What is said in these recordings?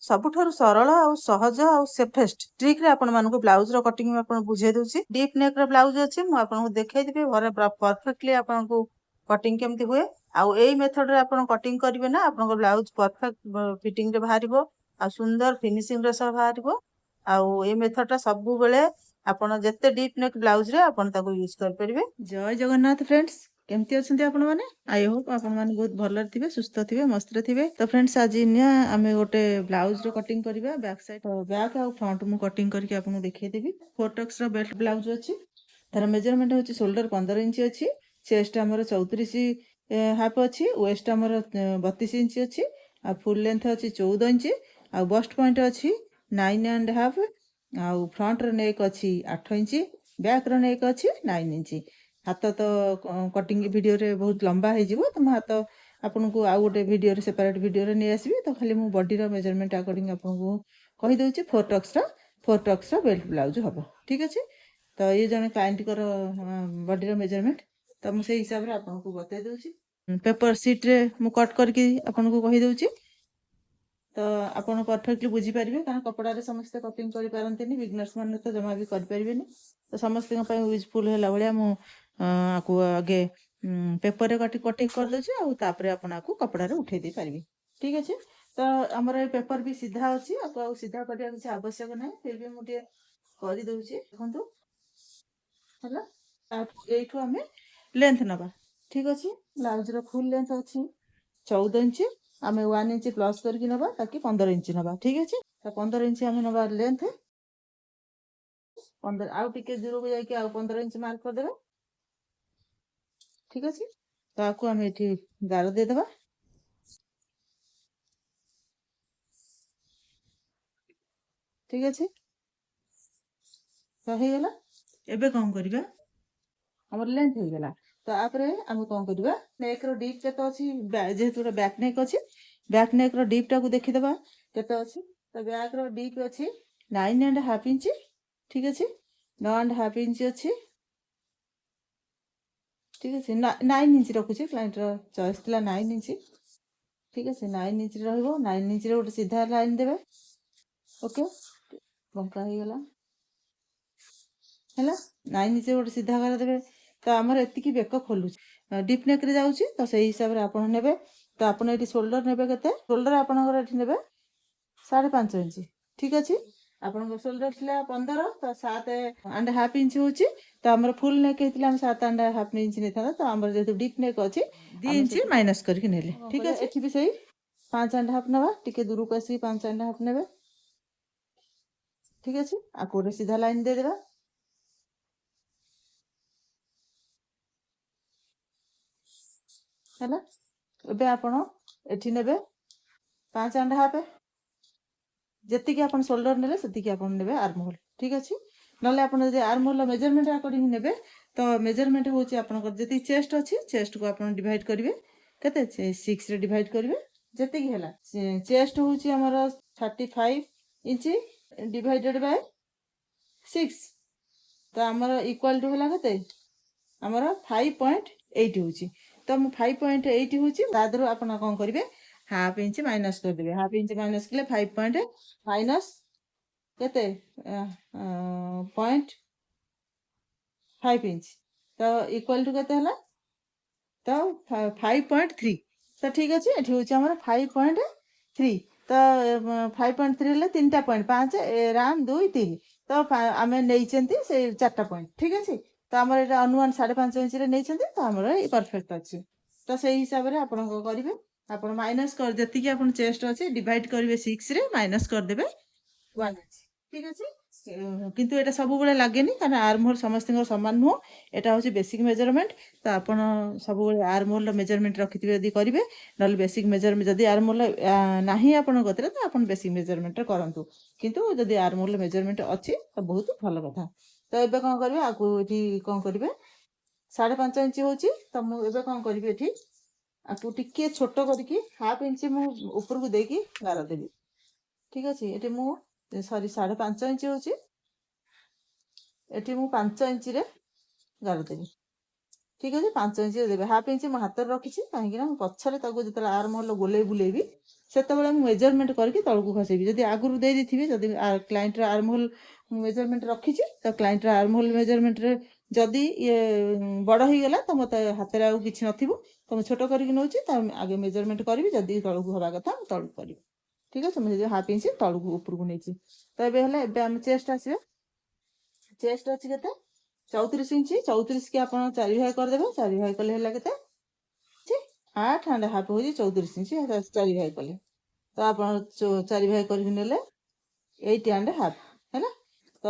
ସବୁଠାରୁ ସରଳ ଆଉ ସହଜ ଆଉ ସେଫେଷ୍ଟ ଟ୍ରିକ୍ ରେ ଆପଣ ମାନଙ୍କୁ ବ୍ଲାଉଜ ର କଟିଂ ମୁଁ ଆପଣଙ୍କୁ ବୁଝେଇ ଦଉଛି। ଡିପ୍ ନେକ୍ ର ବ୍ଲାଉଜ ଅଛି, ମୁଁ ଆପଣଙ୍କୁ ଦେଖେଇଦେବି ଘରେ ପରଫେକ୍ଟଲି ଆପଣଙ୍କୁ କଟିଂ କେମିତି ହୁଏ। ଆଉ ଏଇ ମେଥଡ ରେ ଆପଣ କଟିଂ କରିବେ ନା ଆପଣଙ୍କ ବ୍ଲାଉଜ ପରଫେକ୍ଟ ଫିଟିଂ ରେ ବାହାରିବ ଆଉ ସୁନ୍ଦର ଫିନିସିଂ ର ସହ ବାହାରିବ। ଆଉ ଏଇ ମେଥଡ ଟା ସବୁବେଳେ ଆପଣ ଯେତେ ଡିପ୍ ନେକ୍ ବ୍ଲାଉଜ ରେ ଆପଣ ତାକୁ ୟୁଜ କରିପାରିବେ। ଜୟ ଜଗନ୍ନାଥ ଫ୍ରେଣ୍ଡସ୍, କେମିତି ଅଛନ୍ତି ଆପଣ ମାନେ? ଆଇ ହୋପ ଆପଣ ମାନେ ବହୁତ ଭଲରେ ଥିବେ, ସୁସ୍ଥ ଥିବେ, ମସ୍ତରେ ଥିବେ। ତ ଫ୍ରେଣ୍ଡସ୍ ଆଜି ନିଆ ଆମେ ଗୋଟେ ବ୍ଲାଉଜ ର କଟିଂ କରିବା। ବ୍ୟାକ୍ ସାଇଡ ବ୍ୟାକ୍ ଆଉ ଫ୍ରଣ୍ଟ ମୁଁ କଟିଂ କରିକି ଆପଣଙ୍କୁ ଦେଖେଇଦେବି। ଫୋରଟକ୍ସ ର ବେଲ୍ଟ ବ୍ଲାଉଜ ଅଛି, ତାର ମେଜରମେଣ୍ଟ ହଉଛି ସୋଲ୍ଡର 15 ଇଞ୍ଚ ଅଛି, ଚେଷ୍ଟ ଆମର 34 ହାଫ୍ ଅଛି, ୱେଷ୍ଟ ଆମର 32 ଇଞ୍ଚ ଅଛି, ଆଉ ଫୁଲ ଲେନ୍ଥ ଅଛି 14 ଇଞ୍ଚ, ଆଉ ବଷ୍ଟ ପଏଣ୍ଟ ଅଛି 9.5, ଆଉ ଫ୍ରଣ୍ଟ ର ନେକ୍ ଅଛି 8 ଇଞ୍ଚ, ବ୍ୟାକ୍ ର ନେକ୍ ଅଛି 9 ଇଞ୍ଚ। ହାତ ତ କଟିଂ ଭିଡିଓରେ ବହୁତ ଲମ୍ବା ହେଇଯିବ, ତ ମୁଁ ହାତ ଆପଣଙ୍କୁ ଆଉ ଗୋଟେ ଭିଡିଓରେ ସେପାରେଟ ଭିଡିଓରେ ନେଇ ଆସିବି। ତ ଖାଲି ମୁଁ ବଡିର ମେଜରମେଣ୍ଟ ଆକର୍ଡିଂ ଆପଣଙ୍କୁ କହିଦେଉଛି। ଫୋରଟକ୍ସ ର ବେଲ୍ଟ ବ୍ଲାଉଜ ହବ, ଠିକ ଅଛି। ତ ଇଏ ଜଣେ କ୍ଲାଏଣ୍ଟଙ୍କର ବଡିର ମେଜରମେଣ୍ଟ, ତ ମୁଁ ସେଇ ହିସାବରେ ଆପଣଙ୍କୁ ବତେଇ ଦଉଛି। ପେପର ସିଟ୍ ରେ ମୁଁ କଟ୍ କରିକି ଆପଣଙ୍କୁ କହିଦଉଛି, ତ ଆପଣ ପରଫେକ୍ଟଲି ବୁଝିପାରିବେ। କାରଣ କପଡ଼ାରେ ସମସ୍ତେ କଟିଂ କରିପାରନ୍ତିନି, ବିଗନର୍ସ ମାନେ ତ ଜମା ବି କରିପାରିବେନି। ତ ସମସ୍ତଙ୍କ ପାଇଁ ୟୁଜଫୁଲ୍ ହେଲା ଭଳିଆ ମୁଁ ଆକୁ ଆଗେ ପେପରରେ କଟିଂ କରିଦେଉଛି, ଆଉ ତାପରେ ଆପଣ ଆକୁ କପଡ଼ାରେ ଉଠେଇ ଦେଇପାରିବେ, ଠିକ ଅଛି। ତ ଆମର ଏ ପେପର ବି ସିଧା ଅଛି, ଆକୁ ଆଉ ସିଧା କରିବା କିଛି ଆବଶ୍ୟକ ନାହିଁ, ଫିର୍ ବି ମୁଁ ଟିକେ କରିଦଉଛି। ଦେଖନ୍ତୁ ହେଲା, ଏଇଠୁ ଆମେ ଲେନ୍ଥ ନବା, ଠିକ ଅଛି। ବ୍ଲାଉଜର ଫୁଲ ଲେନ୍ଥ ଅଛି 14 ଇଞ୍ଚ, ଆମେ 1 ଇଞ୍ଚ ପ୍ଲସ୍ କରିକି ନବା, ତାକି 15 ଇଞ୍ଚ ନବା, ଠିକ ଅଛି। ତ 15 ଇଞ୍ଚ ଆମେ ନବା ଲେନ୍ଥ, 15 ଆଉ ଟିକେ ଦୂରକୁ ଯାଇକି ଆଉ 15 ଇଞ୍ଚ ମାର୍କ କରିଦେବା, ଠିକ ଅଛି। ତ ଆକୁ ଆମେ ଏଠି ଗାର ଦେଇଦେବା, ଠିକ ଅଛି। ତ ହେଇଗଲା। ଏବେ କଣ କରିବା, ଆମର ଲେନ୍ଥ ହେଇଗଲା। ତ ତାପରେ ଆମେ କଣ କରିବା, ନେକ୍ ର ଡିପ୍ କେତେ ଅଛି, ଯେହେତୁ ଗୋଟେ ବ୍ୟାକ୍ ନେକ୍ ଅଛି, ବ୍ୟାକ୍ ନେକ୍ ର ଡିପ୍ ଟାକୁ ଦେଖିଦବା କେତେ ଅଛି। ତ ବ୍ୟାକ୍ ର ଡିପ୍ ଅଛି 9.5 ଇଞ୍ଚ, ଠିକ ଅଛି। 9.5 ଇଞ୍ଚ ଅଛି, ଠିକ ଅଛି। 9 ଇଞ୍ଚ ରଖୁଛି, କ୍ଲାଏଣ୍ଟର ଚଏସ୍ ଥିଲା 9 ଇଞ୍ଚ, ଠିକ ଅଛି। 9 ଇଞ୍ଚ ରହିବ। 9 ଇଞ୍ଚରେ ଗୋଟେ ସିଧା ଲାଇନ ଦେବେ, ଓକେ। ବଙ୍କା ହେଇଗଲା, ହେଲା। 9 ଇଞ୍ଚରେ ଗୋଟେ ସିଧା ଗାର ଦେବେ। ତ ଆମର ଏତିକି ବେକ ଖୋଲୁଛି, ଡିପ୍ ନେକ୍ ରେ ଯାଉଛି, ତ ସେଇ ହିସାବରେ ଆପଣ ନେବେ। ତ ଆପଣ ଏଠି ସୋଲ୍ଡର ନେବେ କେତେ, ସୋଲ୍ଡର ଆପଣଙ୍କର ଏଠି ନେବେ 5.5 ଇଞ୍ଚ, ଠିକ ଅଛି। ଆପଣଙ୍କ ସୋଲ୍ଡର ଥିଲା 15, ତ 7.5 ଇଞ୍ଚ ହଉଛି। ତ ଆମର ଫୁଲ ନେକ୍ ହେଇଥିଲା ଆମେ 7.5 ଇଞ୍ଚ ନେଇଥାନ୍ତା। ତ ଆମର ଯେହେତୁ ଡିପ୍ ନେକ୍ ଅଛି 2 ଇଞ୍ଚ ମାଇନସ୍ କରିକି ନେଲେ, ଠିକ ଅଛି। ଏଠି ବି ସେଇ 5.5 ନେବା, ଟିକେ ଦୂରକୁ ଆସିକି 5.5 ନେବେ, ଠିକ ଅଛି। ଆକୁ ଗୋଟେ ସିଧା ଲାଇନ ଦେଇଦେବା, ହେଲା। ଏବେ ଆପଣ ଏଠି ନେବେ 5.5, ଯେତିକି ଆପଣ ସୋଲ୍ଡର ନେଲେ ସେତିକି ଆପଣ ନେବେ ଆର୍ମ ହୋଲ୍, ଠିକ ଅଛି। ନହେଲେ ଆପଣ ଯଦି ଆର୍ମ ହୋଲ୍ ମେଜରମେଣ୍ଟ ଆକର୍ଡିଂ ନେବେ, ତ ମେଜରମେଣ୍ଟ ହଉଛି ଆପଣଙ୍କର ଯେତିକି ଚେଷ୍ଟ ଅଛି, ଚେଷ୍ଟକୁ ଆପଣ ଡିଭାଇଡ କରିବେ, କେତେ 6 ରେ ଡିଭାଇଡ କରିବେ, ଯେତିକି ହେଲା। ଚେଷ୍ଟ ହଉଛି ଆମର 35 ଇଞ୍ଚ ଡିଭାଇଡେଡ ବାଇ 6, ତ ଆମର ଇକ୍ୱାଲ ଟୁ ହେଲା କେତେ, ଆମର 5.8 ହଉଛି। ତ ମୁଁ 5.8 ହଉଛି, ତା ଦେହରୁ ଆପଣ କଣ କରିବେ, ହାଫ ଇଞ୍ଚ ମାଇନସ୍ କରିଦେବେ। ହାଫ ଇଞ୍ଚ ମାଇନସ୍ କଲେ 5 ମାଇନସ୍ କେତେ 0.5 ଇଞ୍ଚ, ତ ଇକ୍ୱାଲ ଟୁ କେତେ ହେଲା, ତ 5.3। ତ ଠିକ ଅଛି, ଏଠି ହଉଛି ଆମର 5.3। ତ 5.3 ହେଲେ 3ଟା ପଏଣ୍ଟ, 5 ରାମ 2 3, ତ ଆମେ ନେଇଛନ୍ତି ସେ 4ଟା ପଏଣ୍ଟ, ଠିକ ଅଛି। ତ ଆମର ଏଇଟା ଅନୁମାନ 5.5 ଇଞ୍ଚରେ ନେଇଛନ୍ତି, ତ ଆମର ଏଇ ପରଫେକ୍ଟ ଅଛି। ତ ସେଇ ହିସାବରେ ଆପଣ କଣ କରିବେ, ଆପଣ ମାଇନସ୍ କରି ଯେତିକି ଆପଣ ଚେଷ୍ଟ ଅଛି ଡିଭାଇଡ କରିବେ 6 ରେ, ମାଇନସ୍ କରିଦେବେ 1 ଇଞ୍ଚ, ଠିକ ଅଛି। କିନ୍ତୁ ଏଟା ସବୁବେଳେ ଲାଗେନି, କାରଣ ଆର୍ମ ହୋଲ୍ ସମସ୍ତଙ୍କର ସମାନ ନୁହଁ, ଏଟା ହଉଛି ବେସିକ ମେଜରମେଣ୍ଟ। ତ ଆପଣ ସବୁବେଳେ ଆର୍ମ ହୋଲ୍ ମେଜରମେଣ୍ଟ ରଖିଥିବେ ଯଦି କରିବେ, ନହେଲେ ବେସିକ ମେଜରମେଣ୍ଟ ଯଦି ଆର୍ମ ହୋଲ୍ ନାହିଁ ଆପଣଙ୍କ କତିରେ, ତ ଆପଣ ବେସିକ ମେଜରମେଣ୍ଟରେ କରନ୍ତୁ। କିନ୍ତୁ ଯଦି ଆର୍ମ ହୋଲ୍ ମେଜରମେଣ୍ଟ ଅଛି ତ ବହୁତ ଭଲ କଥା। ତ ଏବେ କଣ କରିବେ, ଆକୁ ଏଠି କଣ କରିବେ, 5.5 ଇଞ୍ଚ ହଉଛି, ତ ମୁଁ ଏବେ କଣ କରିବି, ଏଠି ଆକୁ ଟିକେ ଛୋଟ କରିକି ହାଫ ଇଞ୍ଚ ମୁଁ ଉପରକୁ ଦେଇକି ଗାର ଦେବି, ଠିକ ଅଛି। ଏଠି ମୁଁ ସରି 5.5 ଇଞ୍ଚ ହଉଛି, ଏଠି ମୁଁ 5 ଇଞ୍ଚରେ ଗାର ଦେବି, ଠିକ ଅଛି। 5 ଇଞ୍ଚରେ ଦେବେ, ହାଫ ଇଞ୍ଚ ମୁଁ ହାତରେ ରଖିଛି, କାହିଁକି ନା ମୁଁ ପଛରେ ତାକୁ ଯେତେବେଳେ ଆର୍ମ ହୋଲ୍ ବୁଲେଇବି, ସେତେବେଳେ ମୁଁ ମେଜରମେଣ୍ଟ କରିକି ତଳକୁ ଖସେଇବି। ଯଦି ଆଗରୁ ଦେଇଥିବେ, ଯଦି କ୍ଲାଏଣ୍ଟର ଆର୍ମ ହୋଲ୍ ମେଜରମେଣ୍ଟ ରଖିଛି, ତ କ୍ଲାଏଣ୍ଟର ଆର୍ମ ହୋଲ୍ ମେଜରମେଣ୍ଟରେ ଯଦି ଇଏ ବଡ଼ ହେଇଗଲା ତ ମୋତେ ହାତରେ ଆଉ କିଛି ନଥିବ, ତ ମୁଁ ଛୋଟ କରିକି ନେଉଛି, ତ ଆଗେ ମେଜରମେଣ୍ଟ କରିବି, ଯଦି ତଳକୁ ହେବା କଥା ମୁଁ ତଳକୁ କରିବି। ଠିକ୍ ଅଛି, ମୁଁ ଯଦି ହାଫ୍ ଇଞ୍ଚ ତଳକୁ ଉପରକୁ ନେଇଛି। ତ ଏବେ ହେଲା, ଏବେ ଆମେ ଚେଷ୍ଟ ଆସିବେ। ଚେଷ୍ଟ ଅଛି କେତେ? 34 ଇଞ୍ଚ। 34 କି ଆପଣ 4 ଭାଗ କରିଦେବେ। 4 ଭାଗ କଲେ ହେଲା କେତେ? 8.5 ହେଉଛି 34 ଇଞ୍ଚ। 4 ଭାଗ କଲେ ତ ଆପଣ 4 ଭାଗ କରିକି ନେଲେ 8.5 ହେଲା। ତ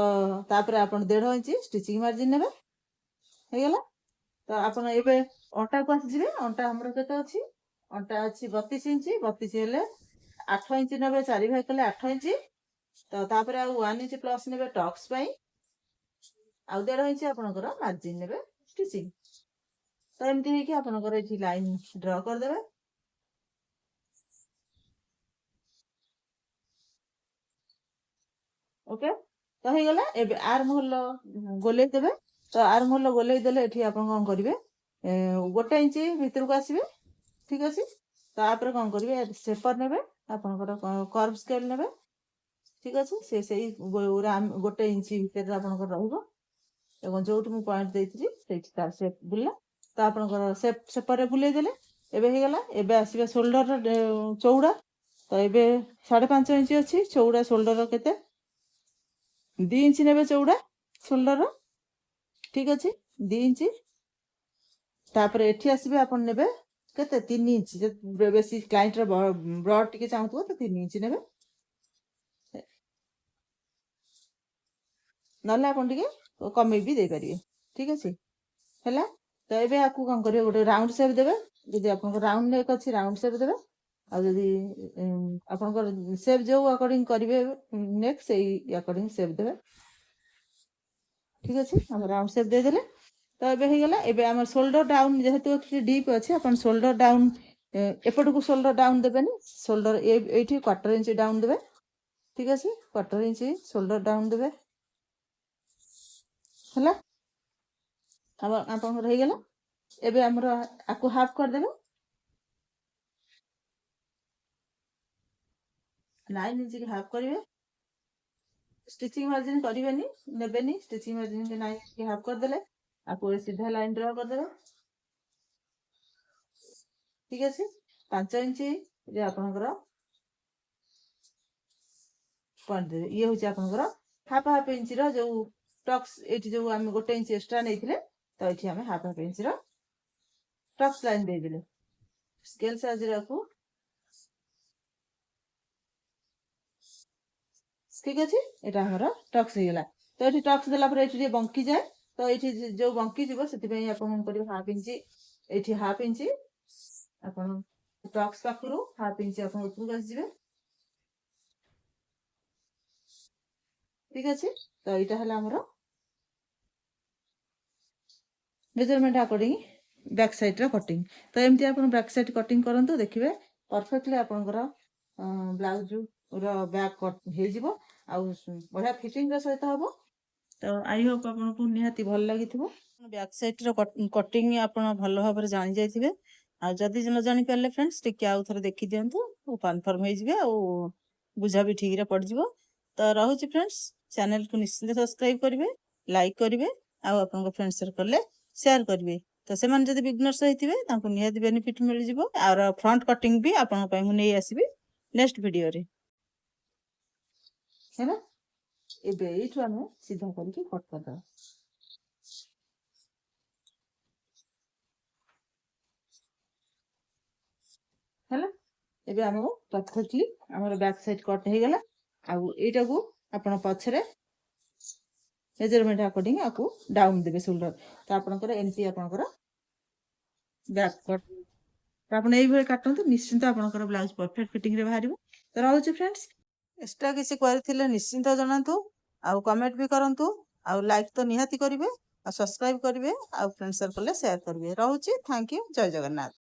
ତାପରେ ଆପଣ 1.5 ଇଞ୍ଚ ଷ୍ଟିଚିଂ ମାର୍ଜିନ୍ ନେବେ। ହେଇଗଲା। ତ ଆପଣ ଏବେ ଅଣ୍ଟାକୁ ଆସିଯିବେ। ଅଣ୍ଟା ଆମର କେତେ ଅଛି? ଅଣ୍ଟା ଅଛି 32 ଇଞ୍ଚ। 32 ହେଲେ 8 ଇଞ୍ଚ ନେବେ। 4 ଭାଗ କଲେ 8 ଇଞ୍ଚ। ତ ତାପରେ ଆଉ 1 ଇଞ୍ଚ ପ୍ଲସ୍ ନେବେ ଟକ୍ସ ପାଇଁ, ଆଉ 1.5 ଇଞ୍ଚ ଆପଣଙ୍କର ମାର୍ଜିନ୍ ନେବେ ଷ୍ଟିଚିଂ। ତ ଏମିତି ହେଇକି ଆପଣଙ୍କର ଏଠି ଲାଇନ୍ ଡ୍ର କରିଦେବେ। ଓକେ, ତ ହେଇଗଲା। ଏବେ ଆର୍ମ ହୋଲ୍ ଗୋଲେଇ ଦେବେ। ତ ଆର୍ମ ହୋଲ୍ ଗୋଲେଇ ଦେଲେ ଏଠି ଆପଣ କ'ଣ କରିବେ? 1 ଇଞ୍ଚ ଭିତରକୁ ଆସିବେ। ଠିକ୍ ଅଛି। ତାପରେ କ'ଣ କରିବେ? ସେପର ନେବେ, ଆପଣଙ୍କର କର୍ଭ ସ୍କେଲ୍ ନେବେ। ଠିକ୍ ଅଛି। ସେଇ 1 ଇଞ୍ଚ ଭିତରେ ଆପଣଙ୍କର ରହିବ, ଏବଂ ଯୋଉଠି ମୁଁ ପଏଣ୍ଟ ଦେଇଥିଲି ସେଇଠି ତାର ସେପ୍ ବୁଲିଲା। ତ ଆପଣଙ୍କର ସେପରରେ ବୁଲେଇ ଦେଲେ। ଏବେ ହେଇଗଲା। ଏବେ ଆସିବେ ସୋଲ୍ଡରର ଚଉଡ଼ା। ତ ଏବେ 5.5 ଇଞ୍ଚ ଅଛି ଚଉଡ଼ା। ସୋଲ୍ଡର କେତେ? 2 ଇଞ୍ଚ ନେବେ ଚଉଡ଼ା ସୋଲ୍ଡର। ଠିକ୍ ଅଛି, 2 ଇଞ୍ଚ। ତାପରେ ଏଠି ଆସିବେ, ଆପଣ ନେବେ କେତେ? 3 ଇଞ୍ଚ। ବେଶୀ କ୍ଲାଏଣ୍ଟର ବ୍ରଡ ଟିକେ ଚାହୁଁଥିବ ତ 3 ଇଞ୍ଚ ନେବେ, ନହେଲେ ଆପଣ ଟିକେ କମେଇ ବି ଦେଇପାରିବେ। ଠିକ୍ ଅଛି, ହେଲା। ତ ଏବେ ଆକୁ କ'ଣ କରିବେ? ଗୋଟେ ରାଉଣ୍ଡ ସେପ୍ ଦେବେ। ଯଦି ଆପଣଙ୍କର ରାଉଣ୍ଡ ନେକ୍ ଅଛି, ରାଉଣ୍ଡ ସେପ୍ ଦେବେ। ଆଉ ଯଦି ଆପଣଙ୍କର ସେପ୍ ଯୋଉ ଆକର୍ଡିଂ କରିବେ ନେକ୍, ସେଇ ଆକର୍ଡିଂ ସେପ୍ ଦେବେ। ଠିକ୍ ଅଛି, ଆମର ରାଉଣ୍ଡ ସେପ୍ ଦେଇଦେଲେ। ତ ଏବେ ହେଇଗଲା। ଏବେ ଆମର ସୋଲ୍ଡର ଡାଉନ୍, ଯେହେତୁ ଏଠି ଡିପ୍ ଅଛି, ଆପଣ ସୋଲ୍ଡର ଡାଉନ୍ ଏପଟକୁ ସୋଲ୍ଡର ଡାଉନ୍ ଦେବେନି। ସୋଲ୍ଡର ଏଇଠି 1/4 ଇଞ୍ଚ ଡାଉନ୍ ଦେବେ। ଠିକ୍ ଅଛି, 1/4 ଇଞ୍ଚ ସୋଲ୍ଡର ଡାଉନ୍ ଦେବେ। ହେଲା, ଆପଣଙ୍କର ହେଇଗଲା। ଏବେ ଆମର ଆକୁ ହାଫ୍ କରିଦେବେ। 9 ଇଞ୍ଚ କି ହାଫ୍ କରିବେ। ଷ୍ଟିଚିଂ ମାର୍ଜିନ୍ କରିବେନି, ନେବେନି। ଷ୍ଟିଚିଂ ମାର୍ଜିନ୍ 9 ଇଞ୍ଚ କି ହାଫ୍ କରିଦେଲେ, ଆକୁ ସିଧା ଲାଇନ୍ ଡ୍ର କରିଦେବେ। ଠିକ୍ ଅଛି, 5 ଇଞ୍ଚ ଯେ ଆପଣଙ୍କର ପଏଣ୍ଟ ଦେବେ। ଇଏ ହେଉଛି ଆପଣଙ୍କର ହାଫ୍ ଇଞ୍ଚର ଯୋଉ ଟକ୍ସ। ଏଇଠି ଯୋଉ ଆମେ 1 ଇଞ୍ଚ ଏକ୍ସଟ୍ରା ନେଇଥିଲେ, ତ ଏଠି ଆମେ ହାଫ୍ ଇଞ୍ଚର ଟକ୍ସ ଲାଇନ୍ ଦେଇଦେଲେ। ସ୍କେଲ୍ ସାହାଯ୍ୟରେ ଆକୁ, ଠିକ୍ ଅଛି, ଏଇଟା ଆମର ଟକ୍ସ ହେଇଗଲା। ତ ଏଠି ଟକ୍ସ ଦେଲା ପରେ ଏଠି ଟିକେ ବଙ୍କିଯାଏ। ତ ଏଇଠି ଯୋଉ ବଙ୍କି ଯିବ, ସେଥିପାଇଁ ଆପଣ କ'ଣ କରିବେ? ହାଫ୍ ଇଞ୍ଚ, ଏଇଠି ହାଫ୍ ଇଞ୍ଚ ଆପଣ ଟକ୍ସ ପାଖରୁ ହାଫ୍ ଇଞ୍ଚ ଆପଣ ଉପରକୁ ଆସିଯିବେ। ଠିକ୍ ଅଛି, ତ ଏଇଟା ହେଲା ଆମର measurement according back cider cutting. ତ ଏମିତି ଆପଣ ବ୍ୟାକ୍ ସାଇଡ୍ କଟିଂ କରନ୍ତୁ, ଦେଖିବେ ପରଫେକ୍ଟଲି ଆପଣଙ୍କର ବ୍ଲାଉଜର ବ୍ୟାକ୍ କଟ୍ ହେଇଯିବ, ଆଉ ବଢ଼ିଆ ଫିଟିଂର ସହିତ ହବ। ତ ଆଇ ହୋପ୍ ଆପଣଙ୍କୁ ନିହାତି ଭଲ ଲାଗିଥିବ। ବ୍ୟାକ୍ ସାଇଡ୍ର କଟିଂ ଆପଣ ଭଲ ଭାବରେ ଜାଣି ଯାଇଥିବେ। ଆଉ ଯଦି ନ ଜାଣିପାରିଲେ ଫ୍ରେଣ୍ଡସ୍, ଟିକେ ଆଉ ଥରେ ଦେଖିଦିଅନ୍ତୁ, କନଫର୍ମ ହେଇଯିବେ, ଆଉ ବୁଝା ବି ଠିକ୍ରେ ପଡ଼ିଯିବ। ତ ରହୁଛି ଫ୍ରେଣ୍ଡସ୍, ଚ୍ୟାନେଲକୁ ନିଶ୍ଚିନ୍ତ ସବସ୍କ୍ରାଇବ୍ କରିବେ, ଲାଇକ୍ କରିବେ, ଆଉ ଆପଣଙ୍କ ଫ୍ରେଣ୍ଡ ସର୍କଲରେ ସେୟାର କରିବେ। ତ ସେମାନେ ଯଦି ବିଗନର୍ସ ହେଇଥିବେ, ତାଙ୍କୁ ନିହାତି ବେନିଫିଟ୍ ମିଳିଯିବ। ଆଉ ଫ୍ରଣ୍ଟ କଟିଂ ବି ଆପଣଙ୍କ ପାଇଁ ମୁଁ ନେଇ ଆସିବି ନେକ୍ସଟ ଭିଡ଼ିଓରେ, ହେଲା। ଏବେ ଏଇଠୁ ଆମେ ସିଧା କରିକି କଟ୍ କରିଦେବା। ହେଲା, ଏବେ ଆମର ପରଫେକ୍ଟଲି ଆମର ବ୍ୟାକ୍ ସାଇଡ୍ କଟ୍ ହେଇଗଲା। ଆଉ ଏଇଟାକୁ ଆପଣ ପଛରେ ମେଜରମେଣ୍ଟ ଆକର୍ଡିଂ ଆକୁ ଡାଉନ୍ ଦେବେ ସୋଲ୍ଡର। ତ ଆପଣଙ୍କର ଏମିତି ଆପଣଙ୍କର ବ୍ୟାକ୍ କଟ୍। ତ ଆପଣ ଏଇଭଳି କାଟନ୍ତୁ, ନିଶ୍ଚିନ୍ତ ଆପଣଙ୍କର ବ୍ଲାଉଜ ପରଫେକ୍ଟ ଫିଟିଂରେ ବାହାରିବ। ତ ରହୁଛି ଫ୍ରେଣ୍ଡସ୍, ଏକ୍ସଟ୍ରା କିଛି କରିଥିଲେ ନିଶ୍ଚିନ୍ତ ଜଣାନ୍ତୁ, ଆଉ କମେଣ୍ଟ ବି କରନ୍ତୁ, ଆଉ ଲାଇକ୍ ତ ନିହାତି କରିବେ, ଆଉ ସବସ୍କ୍ରାଇବ୍ କରିବେ, ଆଉ ଫ୍ରେଣ୍ଡ ସର୍କଲରେ ସେୟାର କରିବେ। ରହୁଛି, ଥ୍ୟାଙ୍କ ୟୁ, ଜୟ ଜଗନ୍ନାଥ।